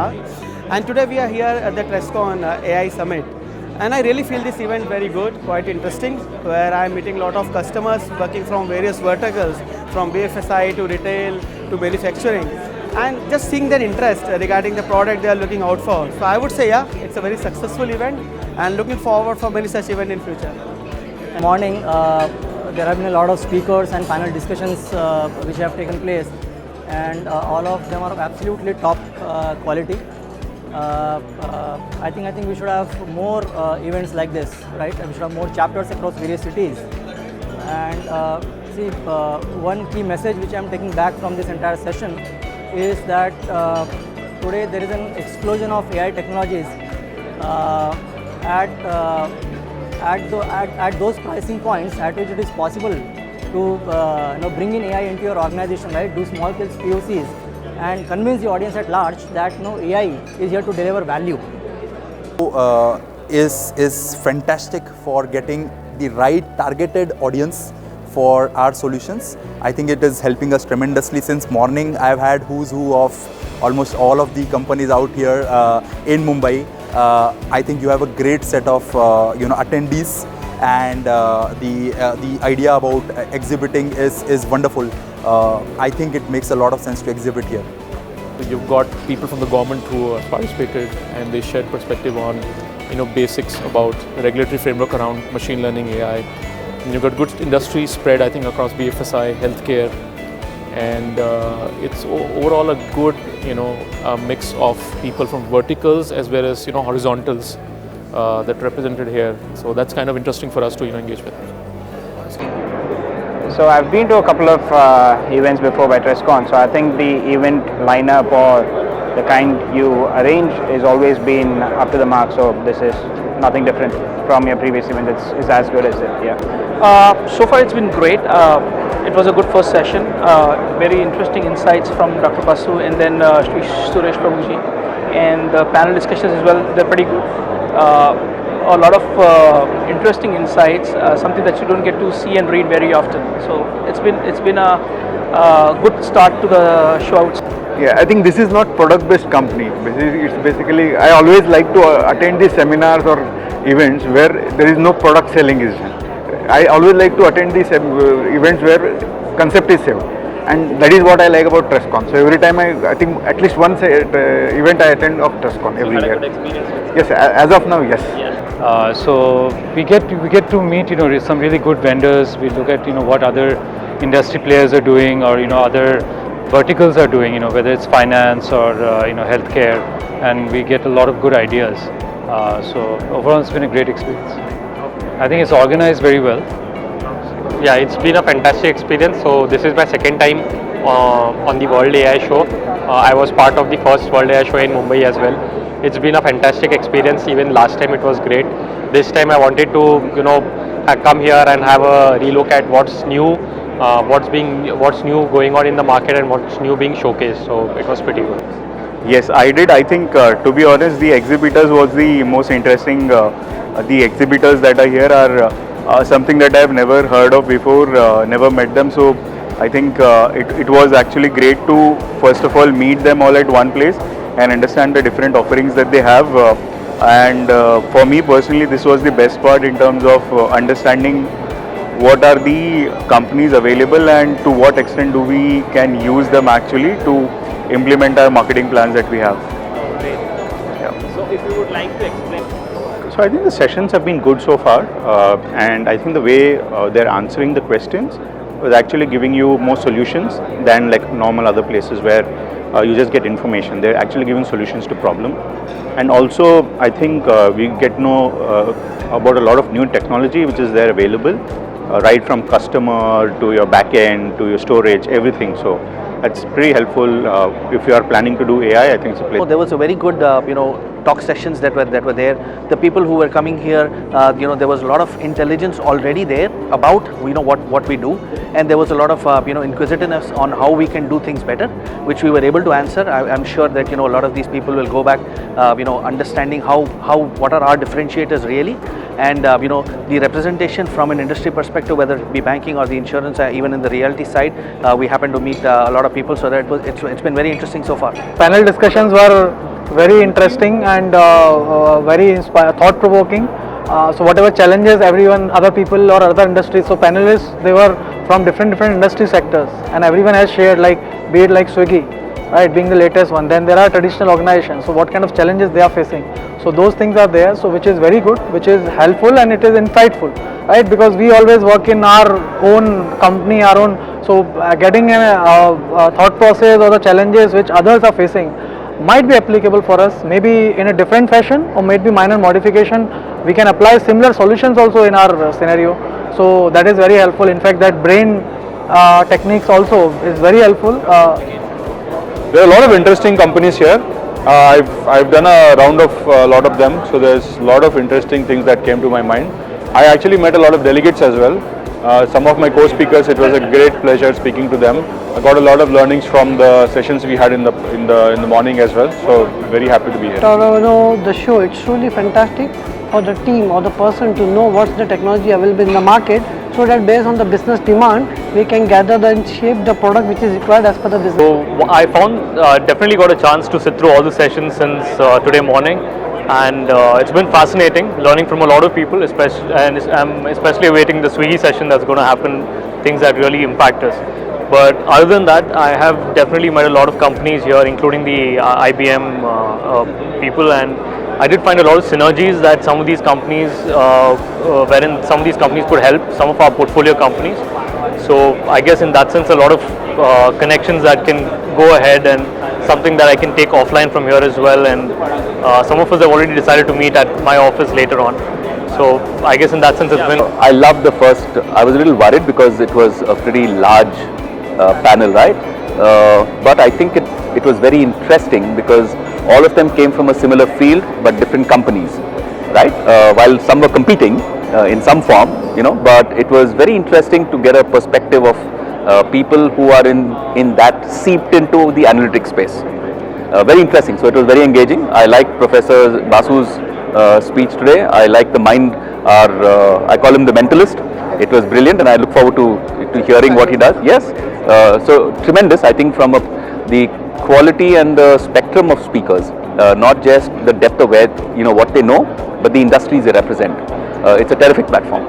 are. And today we are here at the TrustCon AI Summit. And I really feel this event very good, quite interesting, where I'm meeting a lot of customers working from various verticals, from BFSI to retail to manufacturing, and just seeing their interest regarding the product they are looking out for. So I would say, yeah, it's a very successful event and looking forward for many such events in future. Morning, there have been a lot of speakers and panel discussions which have taken place, and all of them are absolutely top quality. I think we should have more events like this, right? We should have more chapters across various cities. And see, one key message which I am taking back from this entire session is that today there is an explosion of AI technologies at those pricing points at which it is possible to bring in AI into your organization, right? Do small scale POCs and convince the audience at large that AI is here to deliver value. Is fantastic for getting the right targeted audience for our solutions. I think it is helping us tremendously. Since morning I've had who's who of almost all of the companies out here in Mumbai. I think you have a great set of attendees, and the idea about exhibiting is wonderful. I think it makes a lot of sense to exhibit here. You've got people from the government who participated, and they shared perspective on basics about regulatory framework around machine learning, AI. And you've got good industry spread, I think, across BFSI, healthcare, and it's overall a good mix of people from verticals as well as horizontals that represented here. So that's kind of interesting for us to engage with. So I've been to a couple of events before by TrustCon, so I think the event lineup or the kind you arrange is always been up to the mark, so this is nothing different from your previous event. It's as good as it, yeah. So far it's been great. It was a good first session, very interesting insights from Dr. Basu and then Shri Suresh Prabhuji, and the panel discussions as well, they're pretty good. A lot of interesting insights, something that you don't get to see and read very often. So it's been a good start to the show. Yeah, I think this is not product-based company. It's basically, I always like to attend these seminars or events where there is no product selling. I always like to attend these events where concept is sold, and that is what I like about TrustCon. So every time I think at least one event I attend of TrustCon every year. Yes, as of now, yes. So we get to meet some really good vendors. We look at what other industry players are doing, or other verticals are doing, whether it's finance or healthcare, and we get a lot of good ideas. So overall it's been a great experience. I think it's organized very well. Yeah, it's been a fantastic experience. So this is my second time on the World AI Show. I was part of the first World AI Show in Mumbai as well. It's been a fantastic experience. Even last time it was great. This time I wanted to come here and have a relook at what's new, what's new going on in the market, and what's new being showcased. So it was pretty good. Yes, I did. I think to be honest, the exhibitors was the most interesting. The exhibitors that are here are something that I have never heard of before, never met them. So I think it was actually great to first of all meet them all at one place and understand the different offerings that they have. And for me personally, this was the best part in terms of understanding what are the companies available and to what extent do we can use them actually to implement our marketing plans that we have. Yeah. So if you would like to explain. So I think the sessions have been good so far, and I think the way they're answering the questions was actually giving you more solutions than like normal other places where you just get information. They're actually giving solutions to problem, and also I think we get to know about a lot of new technology which is there available, right from customer to your backend to your storage, everything. So that's pretty helpful if you are planning to do AI. I think it's a place. There was a very good talk sessions that were there. The people who were coming here, there was a lot of intelligence already there about what we do, and there was a lot of inquisitiveness on how we can do things better, which we were able to answer. I'm sure that a lot of these people will go back, understanding what are our differentiators really, and the representation from an industry perspective, whether it be banking or the insurance, even in the realty side, we happen to meet a lot of people. So that it's been very interesting so far. Panel discussions were very interesting and very thought-provoking. So whatever challenges other people or other industries, so panelists, they were from different industry sectors, and everyone has shared, like, be it like Swiggy, right, being the latest one. Then there are traditional organizations, so what kind of challenges they are facing. So those things are there, so which is very good, which is helpful, and it is insightful, right, because we always work in our own company, our own, so getting a thought process or the challenges which others are facing might be applicable for us, maybe in a different fashion or maybe minor modification. We can apply similar solutions also in our scenario, so that is very helpful. In fact, that brain techniques also is very helpful. There are a lot of interesting companies here. I've done a round of a lot of them, so there's a lot of interesting things that came to my mind. I actually met a lot of delegates as well. Some of my co-speakers, it was a great pleasure speaking to them. I got a lot of learnings from the sessions we had in the morning as well. So very happy to be here. The show, it's truly fantastic for the team or the person to know what's the technology available in the market, so that based on the business demand, we can gather and shape the product which is required as per the business. So I found definitely got a chance to sit through all the sessions since today morning, and it's been fascinating learning from a lot of people, especially, and I'm especially awaiting the Swiggy session that's going to happen, things that really impact us. But other than that, I have definitely met a lot of companies here, including the IBM people, and I did find a lot of synergies that some of these companies, wherein some of these companies could help some of our portfolio companies. So I guess in that sense, a lot of connections that can go ahead, and something that I can take offline from here as well. And some of us have already decided to meet at my office later on. So I guess in that sense, it's been. I loved the first. I was a little worried because it was a pretty large panel, right? But I think it was very interesting because all of them came from a similar field but different companies, right? While some were competing in some form, but it was very interesting to get a perspective of people who are in that seeped into the analytics space. Very interesting. So it was very engaging. I like Professor Basu's speech today. I like the mind, I call him the mentalist. It was brilliant, and I look forward to hearing what he does. Yes, so tremendous. I think from the quality and the spectrum of speakers, not just the depth of where what they know, but the industries they represent. It's a terrific platform.